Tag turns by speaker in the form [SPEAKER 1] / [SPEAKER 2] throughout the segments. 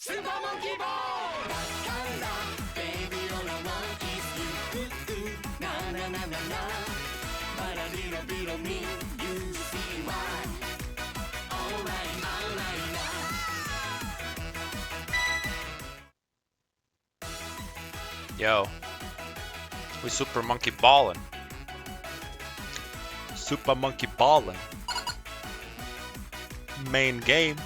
[SPEAKER 1] Super monkey ball! Bakala, baby, all I want is you. Ooh, ooh, na na na na na. But a little me, you see why. Alright now.
[SPEAKER 2] Yo, we super monkey ballin'. Super monkey ballin'. Main game.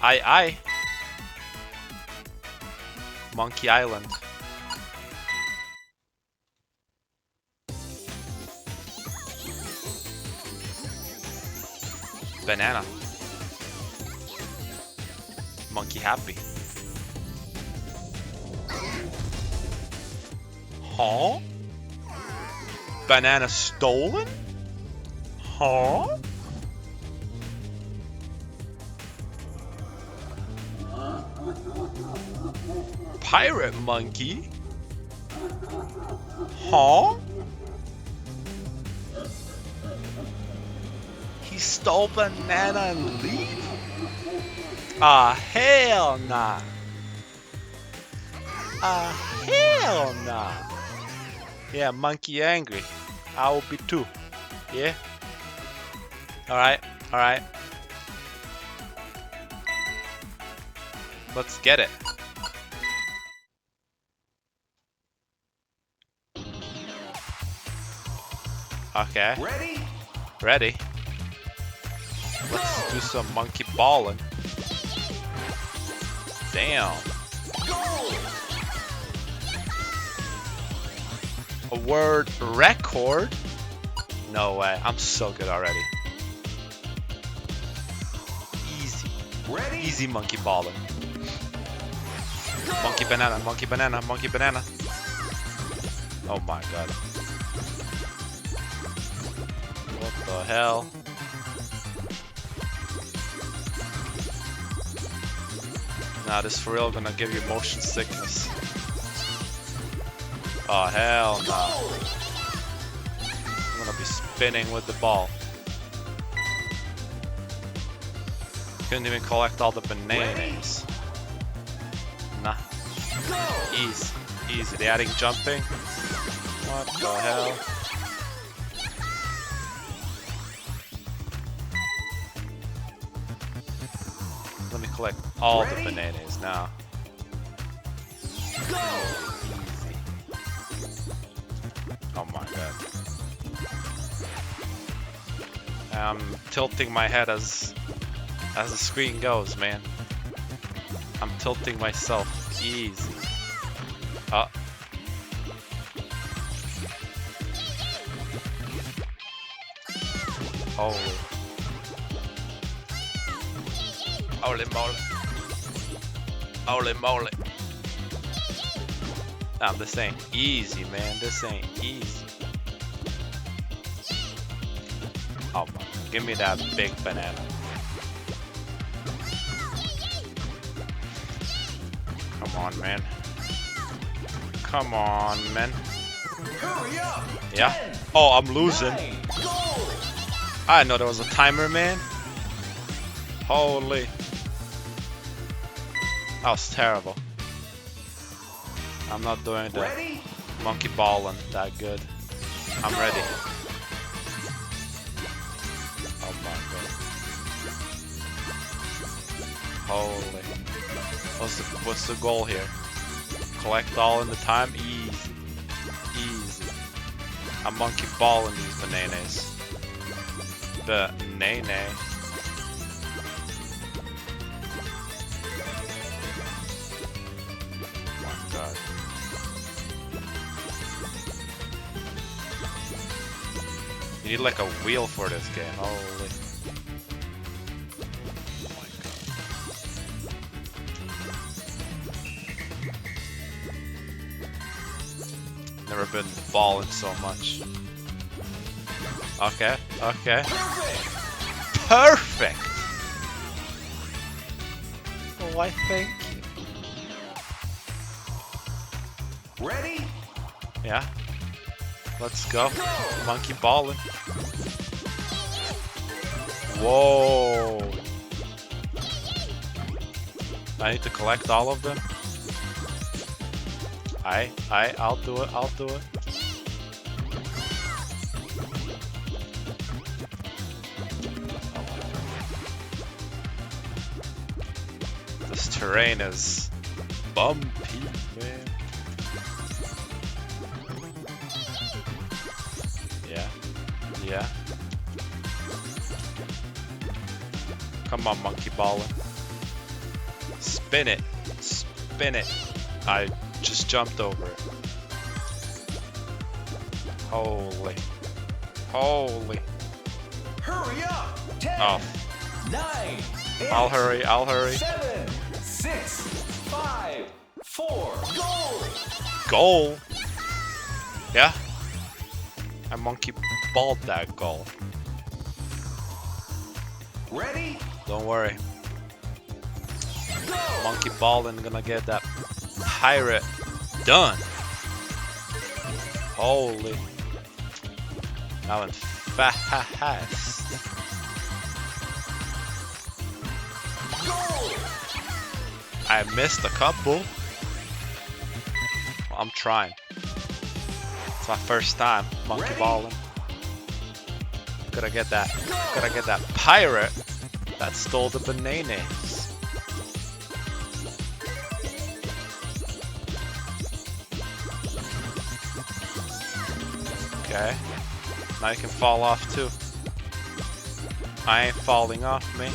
[SPEAKER 2] Aye. Monkey Island. Banana. Monkey happy. Huh? Banana stolen? Huh? Pirate monkey? Huh? He stole banana and leave? Ah, hell nah. Ah, hell nah. Yeah, monkey angry. I will be too. Yeah? Alright. Let's get it. Okay. Ready? Let's do some monkey ballin'. Damn. A word record? No way. I'm so good already. Easy. Easy monkey ballin'. Monkey banana. Oh my god. What the hell? Nah, this for real gonna give you motion sickness. Oh hell no. I'm gonna be spinning with the ball. Couldn't even collect all the bananas. Nah. Easy. They adding jumping? What the hell? Let me collect all the bananas now. Easy. Oh my god. I'm tilting my head as the screen goes, man. I'm tilting myself. Easy. Oh. Holy moly. Nah, this ain't easy, man. This ain't easy. Oh my, give me that big banana. Come on, man.
[SPEAKER 1] Hurry up!
[SPEAKER 2] Yeah.
[SPEAKER 1] 10,
[SPEAKER 2] Oh, I'm losing.
[SPEAKER 1] 9, go!
[SPEAKER 2] I didn't know there was a timer, man. Holy. That was terrible. I'm not doing the monkey ballin' that good. I'm ready. Oh my god. Holy. What's the goal here? Collect all in the time? Easy. I'm monkey balling these bananas. Banana. Oh my god. You need like a wheel for this game. Holy. Oh my god. Never been balling so much. Okay. Perfect! Why, thank you.
[SPEAKER 1] Ready?
[SPEAKER 2] Yeah. Let's go. Monkey ballin'. Whoa. I need to collect all of them. I'll do it. I'll do it. This terrain is bumpy, man. Yeah. Yeah. Come on, monkey ballin'. Spin it. Spin it. I just jumped over it. Holy. Holy.
[SPEAKER 1] Hurry up! 10,
[SPEAKER 2] Oh.
[SPEAKER 1] 9, 8,
[SPEAKER 2] I'll hurry. I'll hurry.
[SPEAKER 1] 7, 6, 5, 4, goal!
[SPEAKER 2] Goal? Yeah? I monkey balled that goal.
[SPEAKER 1] Ready?
[SPEAKER 2] Don't worry.
[SPEAKER 1] Go!
[SPEAKER 2] Monkey ballin' gonna get that pirate done. Holy. That went fast.
[SPEAKER 1] Goal!
[SPEAKER 2] I missed a couple. I'm trying. It's my first time monkey
[SPEAKER 1] Ready?
[SPEAKER 2] balling. Gotta get that pirate that stole the bananas. Okay. Now you can fall off too. I ain't falling off, me.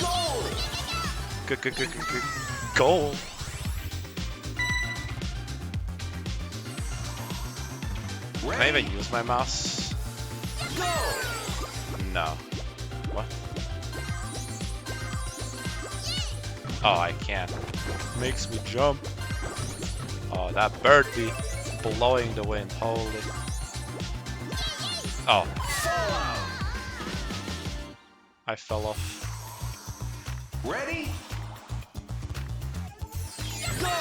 [SPEAKER 1] Goal!
[SPEAKER 2] Goal. Can I
[SPEAKER 1] Ready?
[SPEAKER 2] even use my mouse?
[SPEAKER 1] Go!
[SPEAKER 2] No. What? Oh, I can't. Makes me jump. Oh, that bird be blowing the wind. Holy. Oh,
[SPEAKER 1] Fallout!
[SPEAKER 2] I fell off.
[SPEAKER 1] Ready? Go!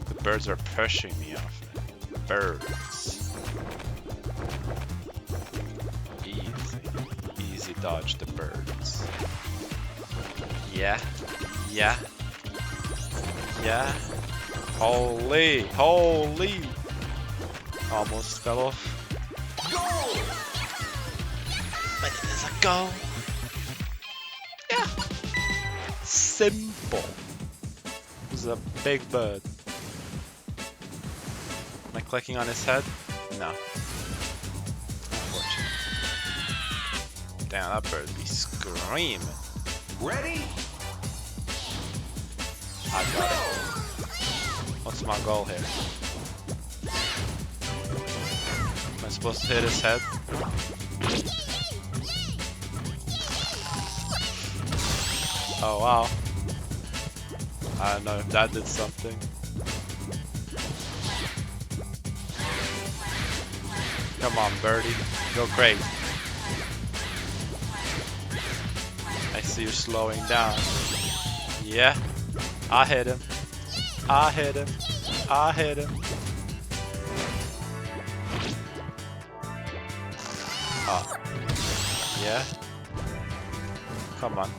[SPEAKER 2] The birds are pushing me off. Birds. Easy. Easy dodge the birds. Yeah. Yeah. Yeah. Holy. Holy. Almost fell off.
[SPEAKER 1] Goal!
[SPEAKER 2] But it is a goal. Yeah. Simple. This is a big bird. Am I clicking on his head? No. Unfortunate. Damn, that bird be screaming.
[SPEAKER 1] Ready?
[SPEAKER 2] I got it. What's my goal here? Am I supposed to hit his head? Oh wow. I don't know if that did something. Come on, birdie. Go crazy. I see you slowing down. Yeah. I hit him. I hit him. I hit him. Oh. Yeah. Come on.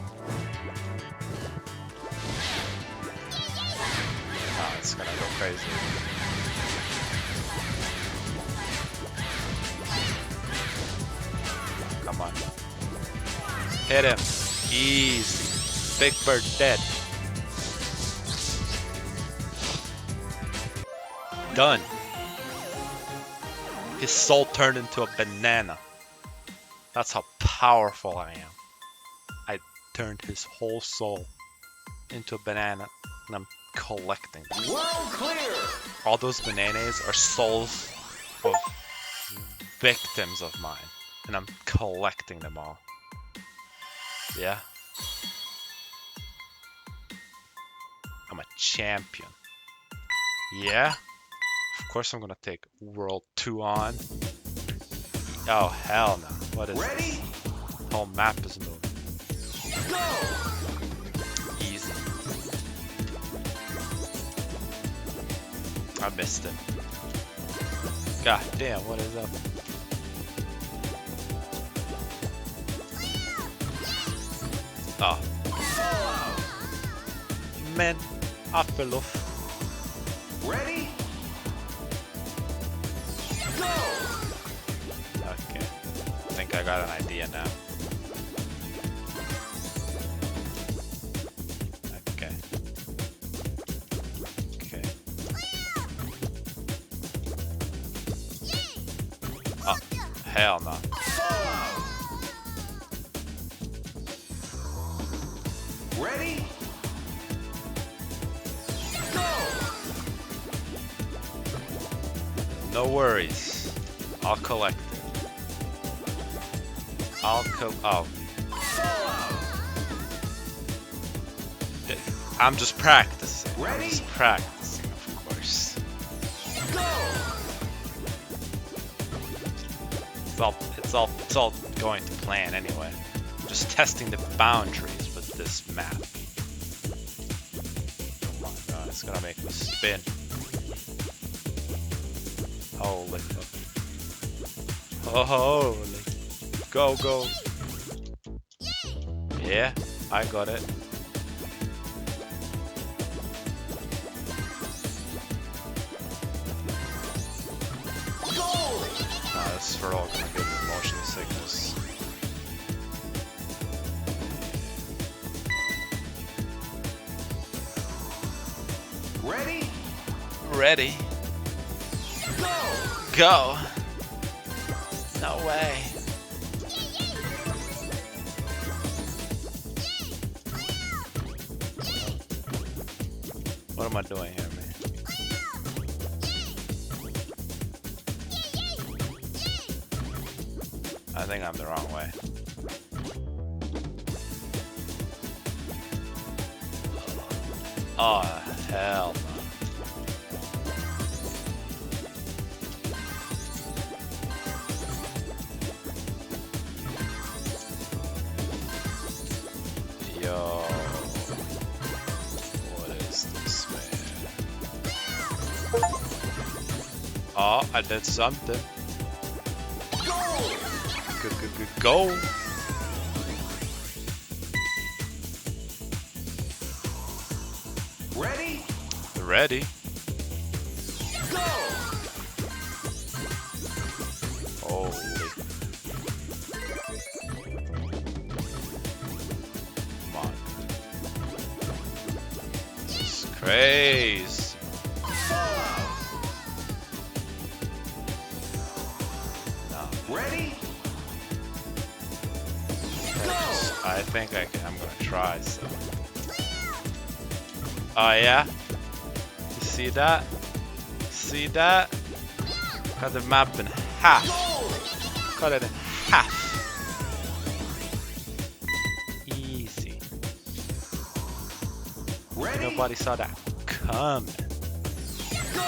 [SPEAKER 2] Oh, it's gonna go crazy. Come on. Hit him. Easy. Big bird dead. Done. His soul turned into a banana. That's how powerful I am. I turned his whole soul into a banana and I'm collecting them.
[SPEAKER 1] World clear!
[SPEAKER 2] All those bananas are souls of victims of mine. And I'm collecting them all. Yeah. I'm a champion. Yeah. Of course I'm gonna take World 2 on. Oh hell no. What is
[SPEAKER 1] Ready?
[SPEAKER 2] this? The whole map is moving.
[SPEAKER 1] Go!
[SPEAKER 2] Easy. I missed it. God damn, what is up? Oh. Man, I fell off.
[SPEAKER 1] Ready? Go!
[SPEAKER 2] Okay. I think I got an idea now. Okay. Okay. Oh, hell no.
[SPEAKER 1] Ready? Go!
[SPEAKER 2] No worries. I'll collect it. Oh. I'm just practicing.
[SPEAKER 1] Ready?
[SPEAKER 2] I'm just practicing, of course.
[SPEAKER 1] Go!
[SPEAKER 2] It's all going to plan anyway. Just testing the boundaries with this map. Oh my god, it's gonna make me spin. Holy fuck. Oh, holy. Go, go. Yeah, I got it. Nah, this is for all gonna give me motion sickness.
[SPEAKER 1] Ready?
[SPEAKER 2] Ready?
[SPEAKER 1] Go!
[SPEAKER 2] Go! No way. What am I doing here, man? I think I'm the wrong way. Oh, hell no. Yo. What is this, man? Oh, I did something. Go!
[SPEAKER 1] Ready?
[SPEAKER 2] Ready?
[SPEAKER 1] Go!
[SPEAKER 2] Holy. Come on. This is crazy. No.
[SPEAKER 1] Ready?
[SPEAKER 2] I think I'm gonna try so. Oh yeah? You see that? See that? Cut the map in half. Cut it in half. Easy.
[SPEAKER 1] Ready?
[SPEAKER 2] Nobody saw that coming.
[SPEAKER 1] Go!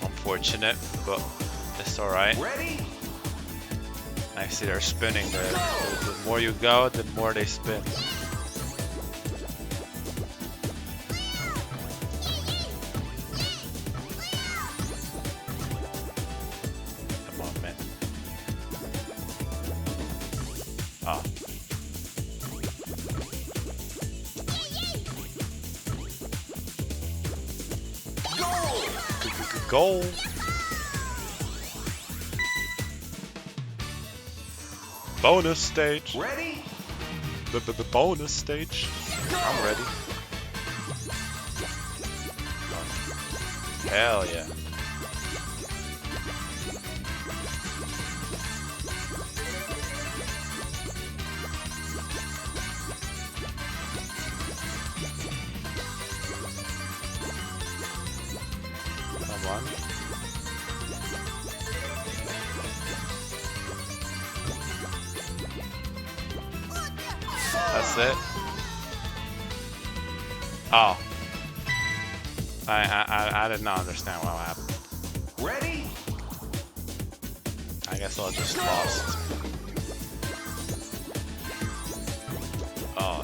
[SPEAKER 2] Unfortunate, but it's alright.
[SPEAKER 1] Ready?
[SPEAKER 2] I see they're spinning there. The more you go, the more they spin. Come on, man. Oh. Goal. Bonus stage.
[SPEAKER 1] Ready?
[SPEAKER 2] The bonus stage. I'm ready. Hell yeah. Come on. That's it. Oh. I did not understand what happened.
[SPEAKER 1] Ready?
[SPEAKER 2] I guess I just lost. Oh. Oh.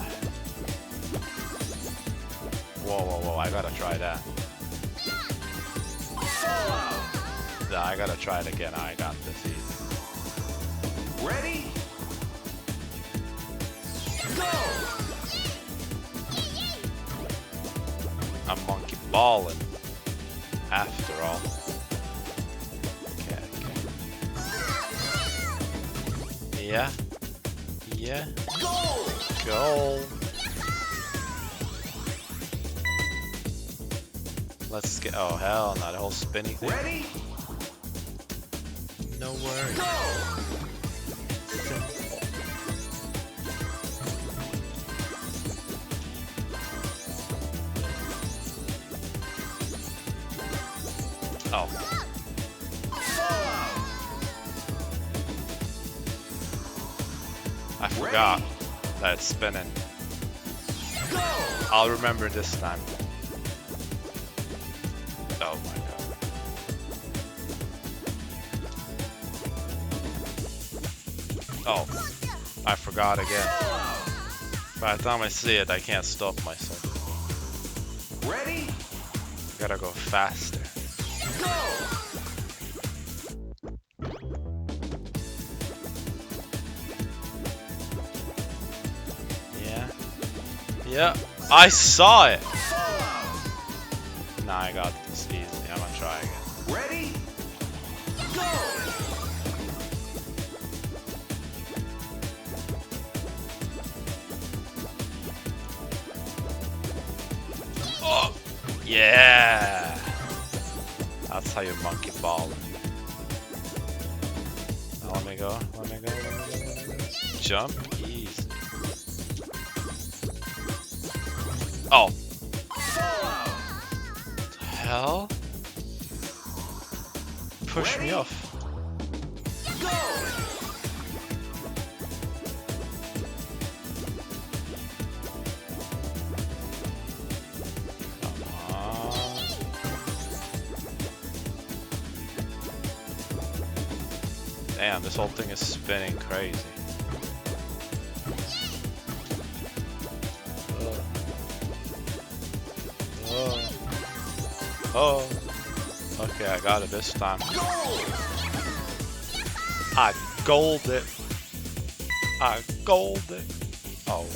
[SPEAKER 2] Whoa, I gotta try that. Yeah, I gotta try it again. I got this easy.
[SPEAKER 1] Ready? Go!
[SPEAKER 2] I'm monkey balling. After all. Okay. Yeah. Go! Let's get. Oh hell, not a whole spinny thing.
[SPEAKER 1] Ready?
[SPEAKER 2] No worries.
[SPEAKER 1] Go!
[SPEAKER 2] Oh. I forgot that it's spinning.
[SPEAKER 1] Go!
[SPEAKER 2] I'll remember this time. Oh my god. Oh, I forgot again. By the time I see it, I can't stop myself.
[SPEAKER 1] Ready?
[SPEAKER 2] Gotta go faster.
[SPEAKER 1] Go!
[SPEAKER 2] Yeah, I saw it! Nah, I got this easy. I'm gonna try again.
[SPEAKER 1] Ready? Go!
[SPEAKER 2] Oh! Yeah! That's how you monkey ball. Now let me go. Jump, easy. Oh! What the hell? Push me off.
[SPEAKER 1] Go!
[SPEAKER 2] Come on. Damn, this whole thing is spinning crazy. Oh. Okay, I got it this time. I gold it. Oh.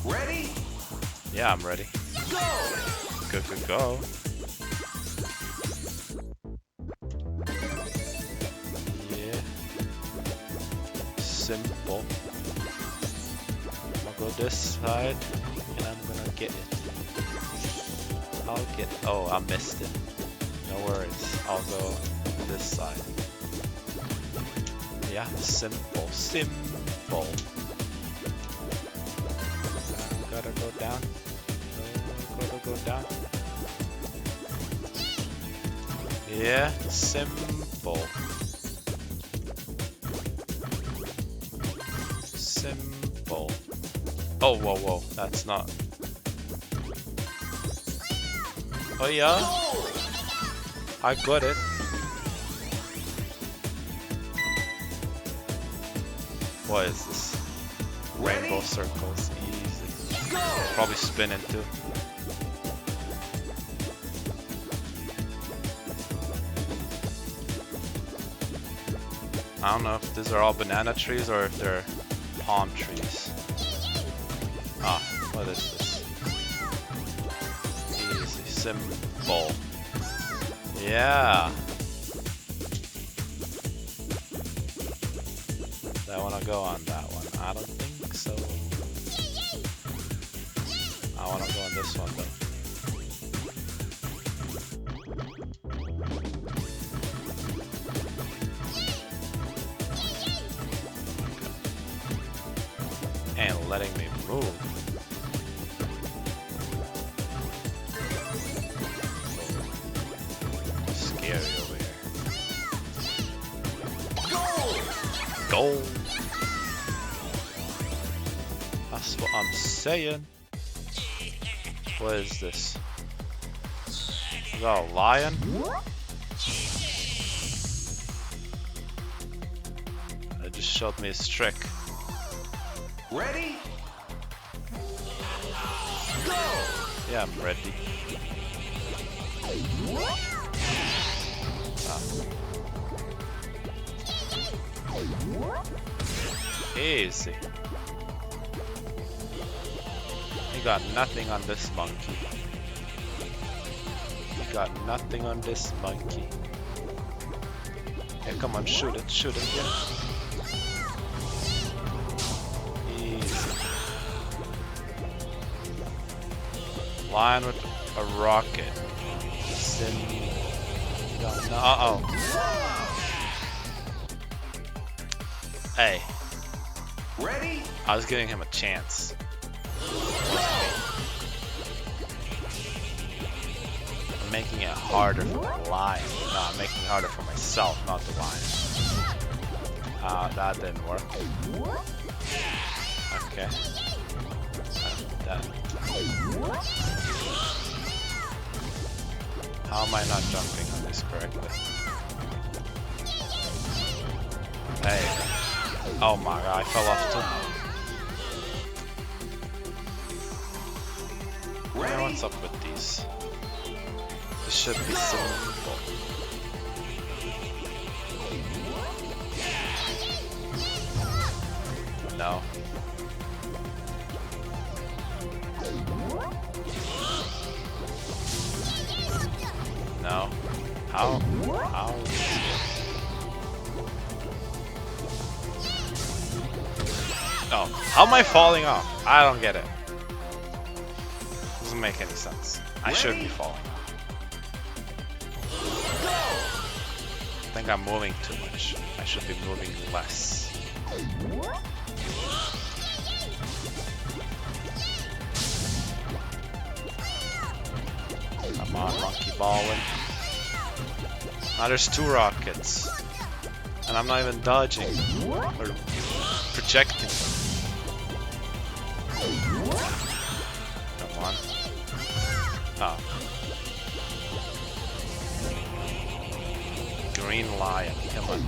[SPEAKER 1] Ready?
[SPEAKER 2] Yeah, I'm ready.
[SPEAKER 1] Go!
[SPEAKER 2] Go. Yeah. Simple. I'm gonna go this side, and I'm gonna get it. Oh, I missed it. No worries. I'll go this side. Yeah, simple. Gotta go down. Gotta go down. Yeah, simple. Oh, whoa. That's not. Oh yeah, I got it. What is this? Rainbow circles, easy. Probably spinning too. I don't know if these are all banana trees or if they're palm trees. Ah, what is this? Easy, simple. Yeah. I want to go on that one. I don't think so. I want to go on this one though. And letting me move. Scary over here. Gold. That's what I'm saying. What is this? Is that a lion? It just showed me his trick.
[SPEAKER 1] Ready?
[SPEAKER 2] Yeah, I'm ready. Easy. You got nothing on this monkey. You got nothing on this monkey. Yeah, come on, shoot it, yeah. Easy. Lion with a rocket. Uh-oh. Hey.
[SPEAKER 1] Ready?
[SPEAKER 2] I was giving him a chance. I'm making it harder for the lion. No, I'm making it harder for myself, not the lion. That didn't work. Okay. How am I not jumping on this correctly? Hey. Oh my god, I fell off too. Yeah, what's up with these? This should be simple. No. No. How? Oh, how am I falling off? I don't get it. Doesn't make any sense. I shouldn't be falling off. I think I'm moving too much. I should be moving less. Come on, monkey Ballin. Now there's 2 rockets. And I'm not even dodging or projecting. Come on. Oh. Green lion, come on.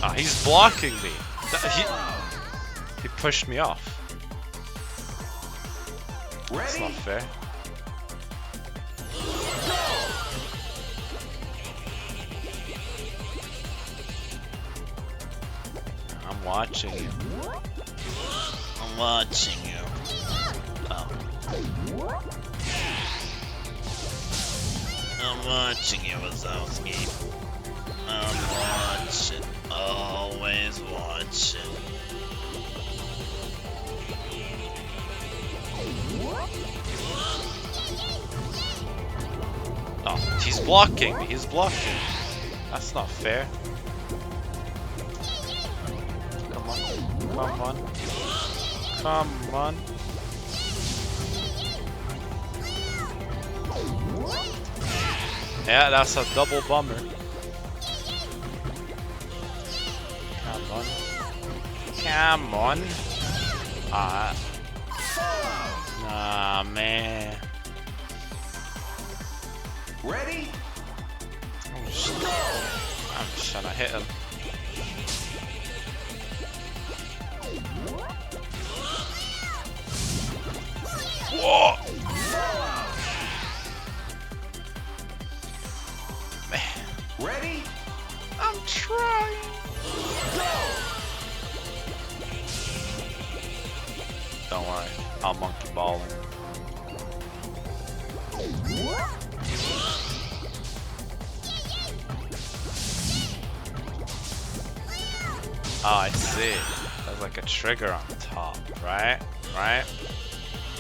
[SPEAKER 2] Ah, he's blocking me. He pushed me off. That's not fair. I'm watching you. I'm watching you. Oh. I'm watching you, Wazowski. I'm watching. Always watching. Oh, he's blocking me. He's blocking. That's not fair. Come on. Come on. Come on. Yeah, that's a double bummer. Come on. Come on. Nah, man.
[SPEAKER 1] Ready?
[SPEAKER 2] I'm just trying to hit him. Whoa! Man.
[SPEAKER 1] Ready?
[SPEAKER 2] I'm trying. Don't worry, I'll monkey Ballin. Oh, I see. There's like a trigger on top, right? Right?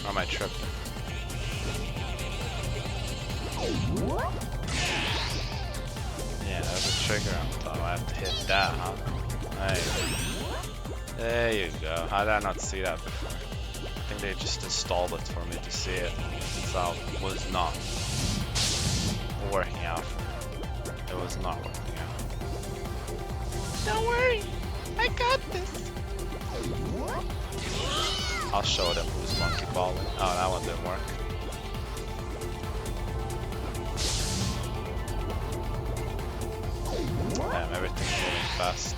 [SPEAKER 2] Or am I tripping? Yeah, there's a trigger on top. I have to hit that, huh? There you go. How did I not see that before? I think they just installed it for me to see it. So it was not working out for me. It was not working out. Don't worry, I got this. I'll show them who's monkey balling. Oh, that one didn't work. Damn, everything's moving fast.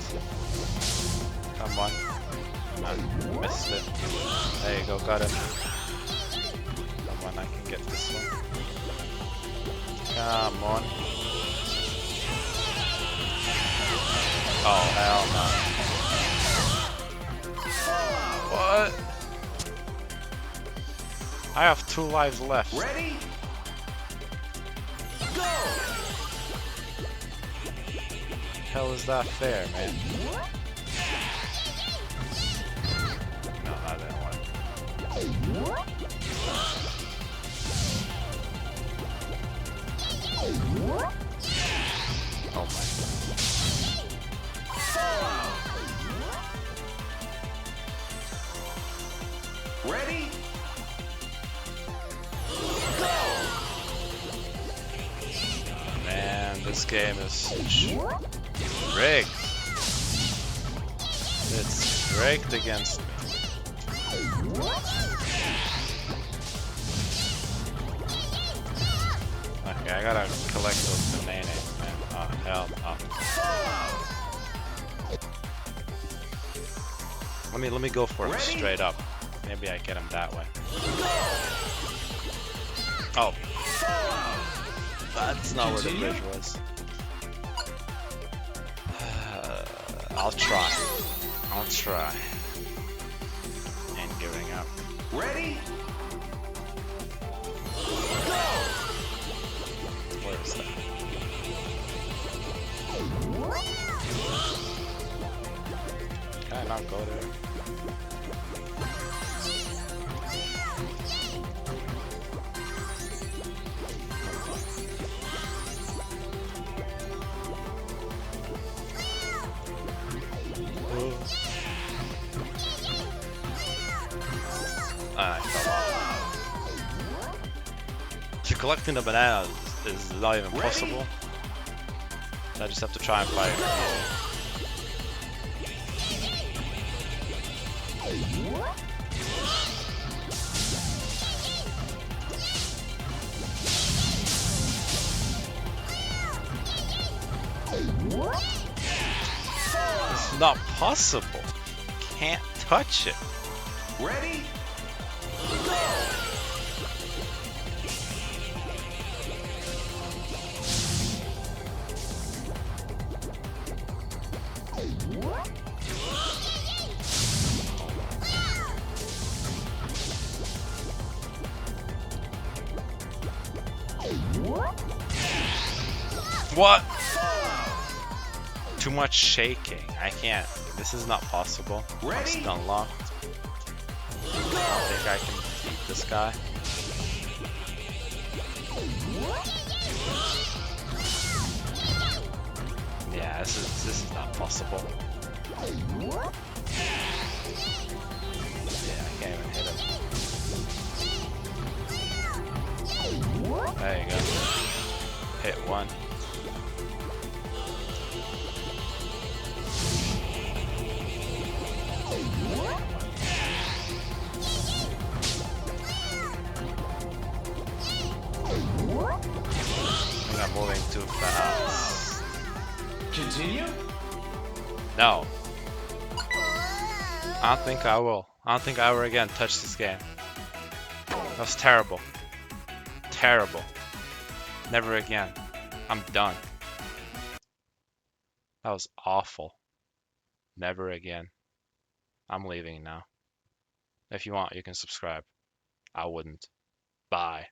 [SPEAKER 2] I missed it. There you go, got it. Come on, I can get this one. Come on. Oh, hell no. What? I have 2 lives left.
[SPEAKER 1] Ready? Go!
[SPEAKER 2] Hell is that fair, man? No, I didn't want it. Oh my.
[SPEAKER 1] Ready?
[SPEAKER 2] Man, this game is rigged. It's rigged against me. Okay, I gotta collect those bananas, man. Oh, hell no. Let me go for it straight up. Maybe I get him that way. Oh. That's not where the bridge was. I'll try. I'll try. Ain't giving up.
[SPEAKER 1] Ready?
[SPEAKER 2] Where is that? Can I not go there? I fell off. So collecting the banana is not even possible. So I just have to try and fight it. It's not possible. Can't touch it.
[SPEAKER 1] Ready?
[SPEAKER 2] What? Too much shaking. I can't. This is not possible.
[SPEAKER 1] Ready?
[SPEAKER 2] It's unlocked. I don't think I can beat this guy. Yeah, this is not possible. Yeah, I can't even hit him. There you go. Hit one. I think I'm moving too fast.
[SPEAKER 1] Continue?
[SPEAKER 2] No. I don't think I will. I don't think I ever again touch this game. That was terrible. Terrible. Never again. I'm done. That was awful. Never again. I'm leaving now. If you want, you can subscribe. I wouldn't. Bye.